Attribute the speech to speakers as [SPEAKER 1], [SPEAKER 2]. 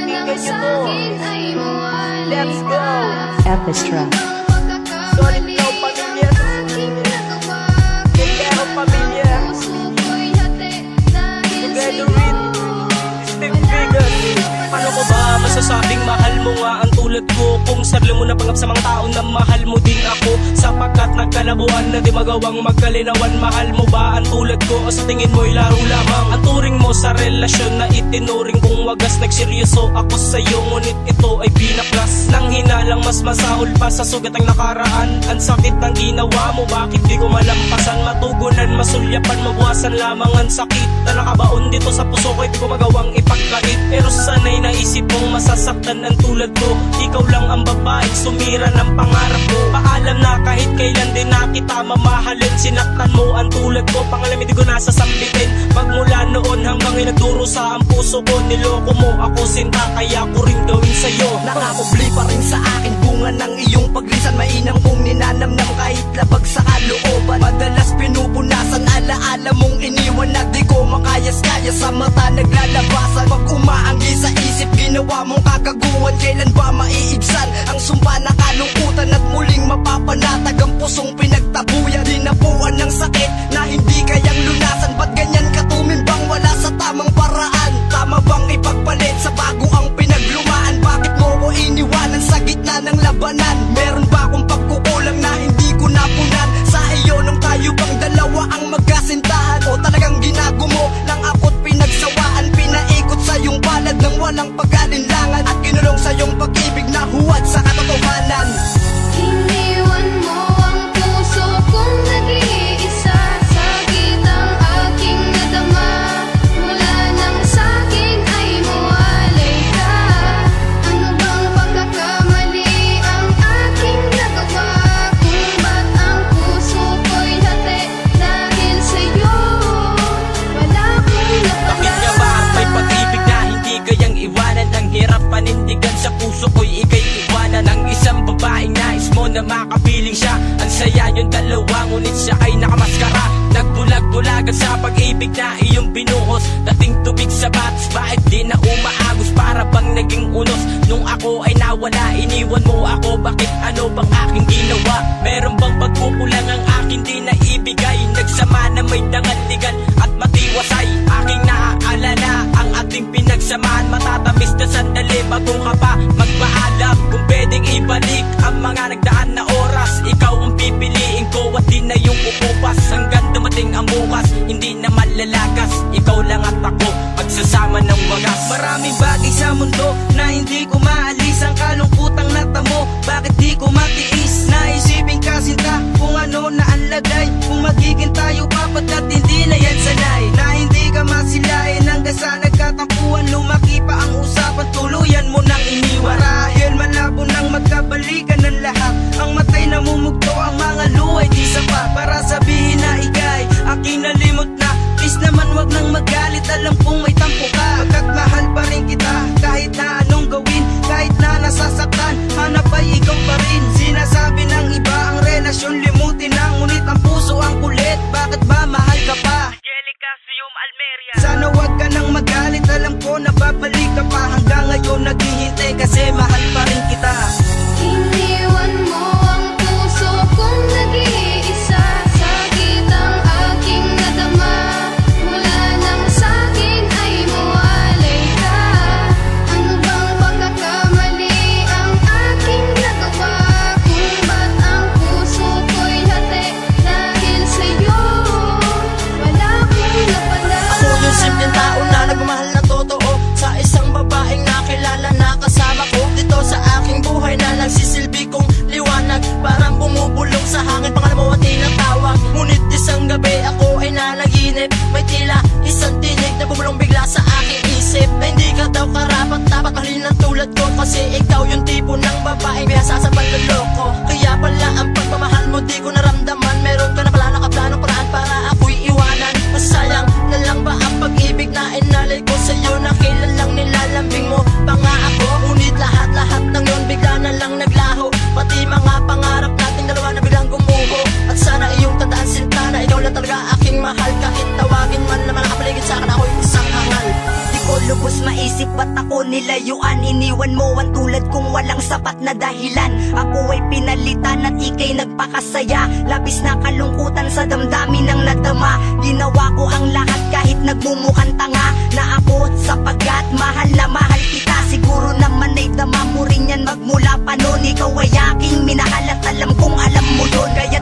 [SPEAKER 1] Pakinggan nyo to. Let's go.
[SPEAKER 2] Epistra.
[SPEAKER 1] Solid daw pamilya. Kaya pamilya. Together with Steve Vegas.
[SPEAKER 3] Paano ko ba masasabing mahal mo nga ang tulad ko? Kung sarili mo na pangap sa mga tao na mahal mo din ako, sapagkat nagkalabuan na di magawang magkalinawan. Mahal mo ba ang tulad ko o sa tingin mo'y laro lamang? Ang turing mo sa relasyon na itinuring kong wagas. Nagseryoso ako sa'yo ngunit ito ay binaklas. Nang hinalang mas masahol pa sa sugat ang nakaraan. Ang sakit ng ginawa mo, bakit di ko malampasan? Matugunan, masulyapan, mabuwasan lamang ang sakit na nakabaon dito sa puso ko. Di ko magawang ipagkait, pero sana'y naisip mong masasaktan ang tulad ko. Ikaw lang ang babaeng sumira ng pangarap ko. Paalam na kahit kailan din na kita mamahalin. Sinaktan mo ang tulad ko, pangalamin di ko nasasambitin. Magmula noon hanggang nagdurusa ang puso ko. Niloko mo ako sinta, kaya ko rin gawin sa'yo.
[SPEAKER 4] Nakakubli pa rin sa akin bunga ng iyong paglisan. Mainang kong ninanamnam kahit labag sa kalooban. Madalas pinupunasan, alaala mong iniwan na di ko makayas-kaya. Sa mata naglalabasan, pag umaanggi sa isip ginawa mong kagaguhan. Kailan ba maiibsan ang sumpa na kalungkutan at muling mapapanatag ang pusong pinagtabuyan? Dinapuan ng sakit na hindi kayang lunasan. Ba't ganyan ka tumimbang wala sa tamang paraan? Tama bang ipagpalit sa bago ang pinaglumaan? Bakit mo ko iniwanan sa gitna ng labanan? Meron ba akong pagkukulang na hindi ko napunan sa iyo nung tayo bang dalawa ang magkasintahan? O talagang ginago mo lang ako't pinagsawaan? Pinaikot sa iyong palad ng walang pag-alinlangan at kinulong sa iyong pag-ibig na huwad sa katotohanan.
[SPEAKER 5] Iniwan mo ang puso kong nag-iisa, sakit ang aking nadama. Mula nang sa'kin ay mawalay ka. Ano bang pagkakamali ang aking nagawa? Kung ba't ang puso ko'y hati dahil sa'yo wala akong napala.
[SPEAKER 3] Bakit nga ba may pag-ibig na hindi kayang iwanan? Ang hirap panindigan sa puso ko'y ika'y iwanan. Ang isang babaeng nais mo na makapiling siya. Ang saya yung dalawa ngunit siya ay nakamaskara. Nagbulag-bulagan sa pag-ibig na iyong binuhos. Dating tubig sa batis, bakit di na umaagos? Para bang naging unos nung ako ay nawala? Iniwan mo ako, bakit ano bang aking ginawa? Meron bang pagkukulang ang aking di naibigay? Nagsama na may dangal-ligan at matiwasay. Aking naaalala ang ating pinagsamaan. Matatamis na sandali bago ka pa magpaalam. Kung pwedeng ibalik ang mga nagdaan na oras, ikaw ang pipiliin ko at di na yung pupupas. Hanggang dumating ang bukas, hindi na malalagas. Ikaw lang at ako, magsasama ng wagas.
[SPEAKER 4] Maraming bagay sa mundo na hindi ko maalis. Ang kalungkutang natamo, bakit di ko matiis? Naisipin kasinta kung ano na ang lagay. Kung magiging tayo papat at hindi na yan sanay. Na hindi ka masilayan hanggang sa nagkatampuan. Lumaki pa ang usapan, tuluyan mo nang iniwan. Marahil malabo nang magkabalikan ng lahat. Ang matay namumugto, ang mga luhay di sapat para sabihin na ika'y aking nalimot na. Please naman wag nang magalit, alam kong may tampo ka. Pagkat mahal pa rin kita kahit na anong gawin. Kahit na nasasaktan, hanap ay ikaw pa rin. Sinasabi ng iba ang relasyon limutin na, ngunit ang puso ang kulit. Bakit ba mahal ka pa? Sana wag ka nang magalit, alam ko na babalik ka pa. Hanggang ngayon naghihintay kasi mahal pa rin kita.
[SPEAKER 5] Iniwan mo ang puso kong nag-iisa, sakit ang aking nadama. Mula nang sa'kin ay mawalay ka. Ano bang pagkakamali ang aking nagawa? Kung ba't ang puso ko'y hati dahil sa'yo wala akong napala.
[SPEAKER 4] Ako yung simpleng tao na nagmamahal na totoo sa isang babaeng nakilala na kasama ko dito sa aking buhay na nagsisilbi kong liwanag. Parang bumubulong sa hangin, pangalawa tinatawag. Ngunit isang gabi ako ay nanaginip. May tila isang tinig na bumulong bigla sa aking isip. Na hindi ka daw karapat dapat mahalin ng tulad ko. Kasi ikaw yung tipo ng babaeng bihasa sa panloloko. Kaya pala ang pagmamahal mo di ko naramdaman. Meron ka na pala nakaplanong paraan para ako'y iwanan. Masayang na lang ba ang pag-ibig na inalay ko sa'yo? Na kailan lang nilalambing mo pa nga ako? Ngunit lahat-lahat ng yun bigla na lang naglaho. Pati mga pangarap nating dalawa na biglang gumuho. At sana iyong tandaan sinta na ikaw lang talaga aking mahal. Kahit tawagin man naman nakapaligid sa akin, ako'y isang hangal. Di ko lubos maisip ba't ako nilayuan. na dahilan. Ako ay pinalitan at ika'y nagpakasaya. Labis na kalungkutan sa damdamin ng nadama. Ginawa ko ang lahat kahit nagmumukhang tanga na ako, sapagkat mahal na mahal kita. Siguro naman ay dama mo rin yan magmula pa noon. Ikaw ay aking minahal at alam kong alam mo yun. Kaya